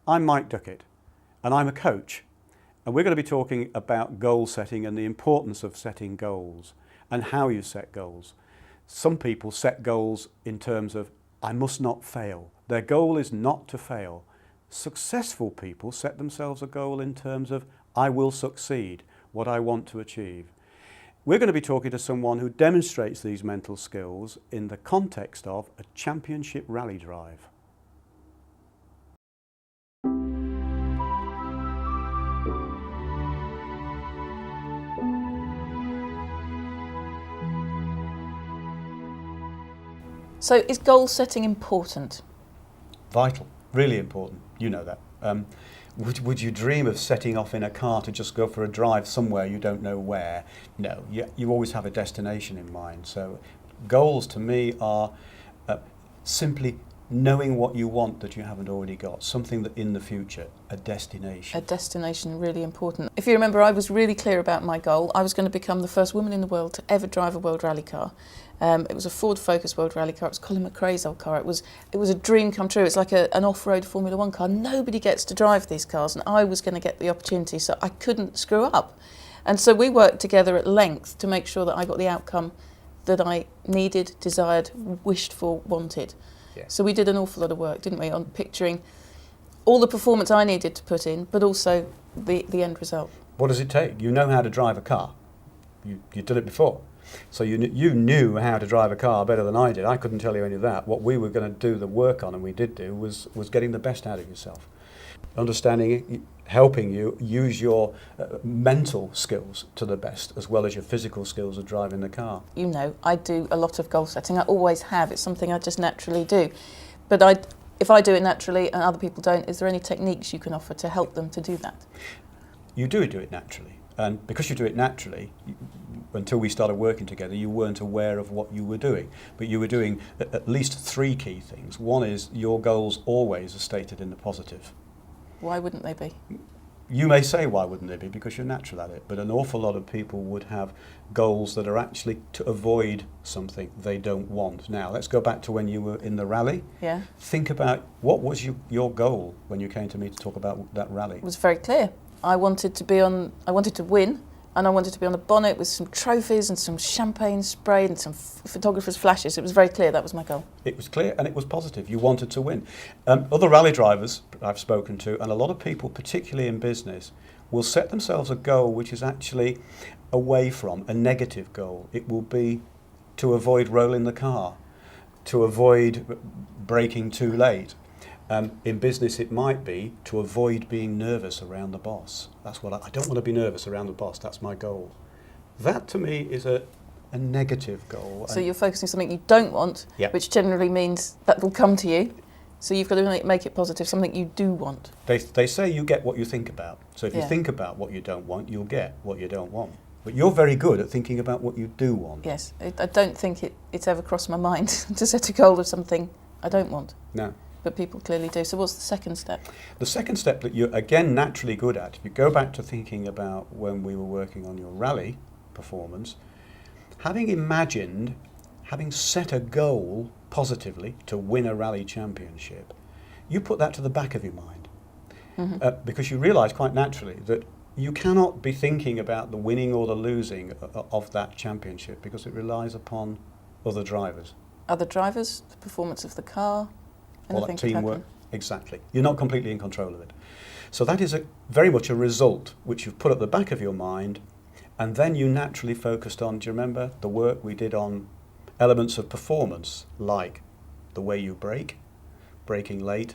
I'm Mike Duckett, and I'm a coach, and we're going to be talking about goal setting and the importance of setting goals and how you set goals. Some people set goals in terms of, I must not fail. Their goal is not to fail. Successful people set themselves a goal in terms of, I will succeed, what I want to achieve. We're going to be talking to someone who demonstrates these mental skills in the context of a championship rally drive. So is goal setting important? Vital, really important. You know that. Would you dream of setting off in a car to just go for a drive somewhere you don't know where? No, you always have a destination in mind. So goals to me are simply knowing what you want that you haven't already got, something that in the future, a destination. A destination, really important. If you remember, I was really clear about my goal. I was going to become the first woman in the world to ever drive a World Rally car. It was a Ford Focus World Rally car. It was Colin McRae's old car. It was a dream come true. It's like an off-road Formula One car. Nobody gets to drive these cars, and I was going to get the opportunity, so I couldn't screw up. And so we worked together at length to make sure that I got the outcome that I needed, desired, wished for, wanted. Yeah. So we did an awful lot of work, didn't we, on picturing all the performance I needed to put in, but also the end result. What does it take? You know how to drive a car. You did it before. So you knew how to drive a car better than I did. I couldn't tell you any of that. What we were going to do the work on, and we did do, was getting the best out of yourself. Understanding, helping you use your mental skills to the best, as well as your physical skills of driving the car. You know, I do a lot of goal setting. I always have. It's something I just naturally do. But if I do it naturally and other people don't, is there any techniques you can offer to help them to do that? You do it naturally. And because you do it naturally, until we started working together, you weren't aware of what you were doing. But you were doing at least three key things. One is your goals always are stated in the positive. Why wouldn't they be? You may say, why wouldn't they be? Because you're natural at it. But an awful lot of people would have goals that are actually to avoid something they don't want. Now, let's go back to when you were in the rally. Yeah. Think about, what was your goal when you came to me to talk about that rally? It was very clear. I wanted to win, and I wanted to be on the bonnet with some trophies and some champagne sprayed and some photographers' flashes. It was very clear that was my goal. It was clear and it was positive. You wanted to win. Other rally drivers I've spoken to, and a lot of people, particularly in business, will set themselves a goal which is actually away from a negative goal. It will be to avoid rolling the car, to avoid braking too late. In business, it might be to avoid being nervous around the boss. That's what I don't want to be nervous around the boss. That's my goal. That, to me, is a negative goal. So you're focusing on something you don't want, Yep. which generally means that will come to you. So you've got to make it positive, something you do want. They say you get what you think about. So if you Yeah. think about what you don't want, you'll get what you don't want. But you're very good at thinking about what you do want. Yes, I don't think it's ever crossed my mind to set a goal of something I don't want. No. But people clearly do. So what's the second step? The second step that you're, again, naturally good at, if you go back to thinking about when we were working on your rally performance, having set a goal positively to win a rally championship, you put that to the back of your mind. Mm-hmm. Because you realise quite naturally that you cannot be thinking about the winning or the losing of that championship, because it relies upon other drivers. Other drivers, the performance of the car, All anything that could teamwork, happen. exactly. You're not completely in control of it. So that is very much a result which you've put at the back of your mind, and then you naturally focused on, do you remember the work we did on elements of performance, like the way you brake, braking late,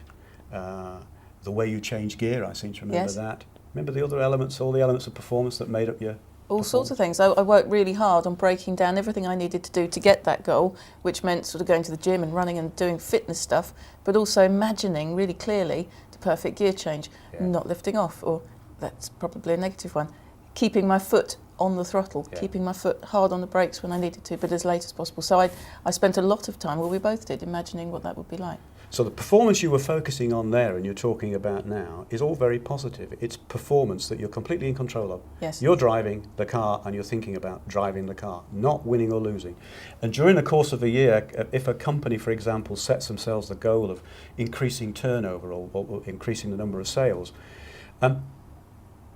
the way you change gear, I seem to remember Yes. that. Remember the other elements, all the elements of performance that made up your All sorts of things. I worked really hard on breaking down everything I needed to do to get that goal, which meant sort of going to the gym and running and doing fitness stuff, but also imagining really clearly the perfect gear change, not lifting off, or that's probably a negative one, keeping my foot on the throttle, keeping my foot hard on the brakes when I needed to, but as late as possible. So I spent a lot of time, well, we both did, imagining what that would be like. So the performance you were focusing on there and you're talking about now is all very positive. It's performance that you're completely in control of. Yes. You're driving the car and you're thinking about driving the car, not winning or losing. And during the course of a year, if a company, for example, sets themselves the goal of increasing turnover or increasing the number of sales,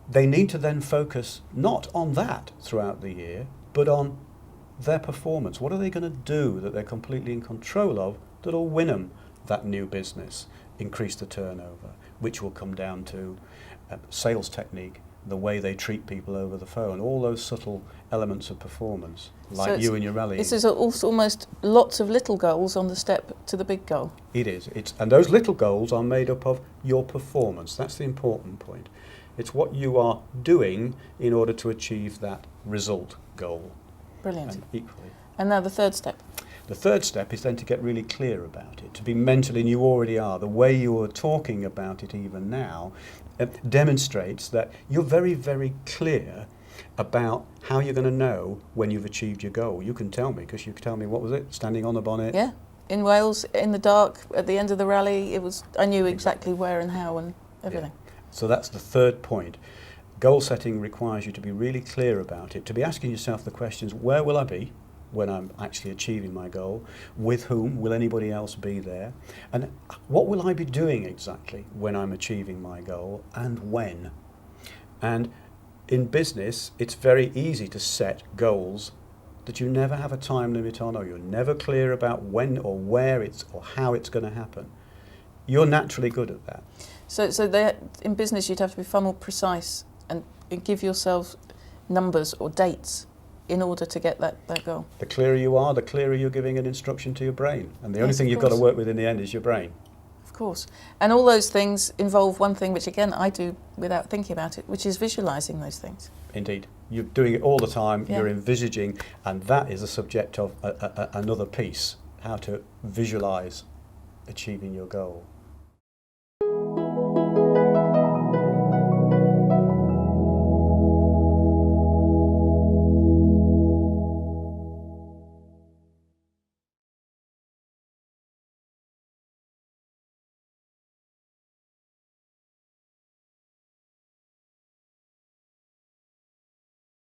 they need to then focus not on that throughout the year, but on their performance. What are they going to do that they're completely in control of that'll win them that new business, increase the turnover, which will come down to sales technique, the way they treat people over the phone, all those subtle elements of performance, like you and your rally. This is also almost lots of little goals on the step to the big goal. It is. And those little goals are made up of your performance. That's the important point. It's what you are doing in order to achieve that result goal. Brilliant. And equally. And now the third step. The third step is then to get really clear about it, to be mentally, and you already are. The way you are talking about it even now demonstrates that you're very, very clear about how you're going to know when you've achieved your goal. You can tell me, because you can tell me, what was it, standing on the bonnet? Yeah, in Wales, in the dark, at the end of the rally, I knew exactly where and how and everything. Yeah. So that's the third point. Goal setting requires you to be really clear about it, to be asking yourself the questions, where will I be when I'm actually achieving my goal? With whom? Will anybody else be there? And what will I be doing exactly when I'm achieving my goal, and when? And in business, it's very easy to set goals that you never have a time limit on, or you're never clear about when or where it's or how it's going to happen. You're naturally good at that. So in business, you'd have to be far more precise and give yourself numbers or dates in order to get that goal. The clearer you are, the clearer you're giving an instruction to your brain. And the only thing you've got to work with in the end is your brain. Of course. And all those things involve one thing, which again I do without thinking about it, which is visualising those things. Indeed. You're doing it all the time, Yeah. You're envisaging, and that is a subject of another piece, how to visualise achieving your goal.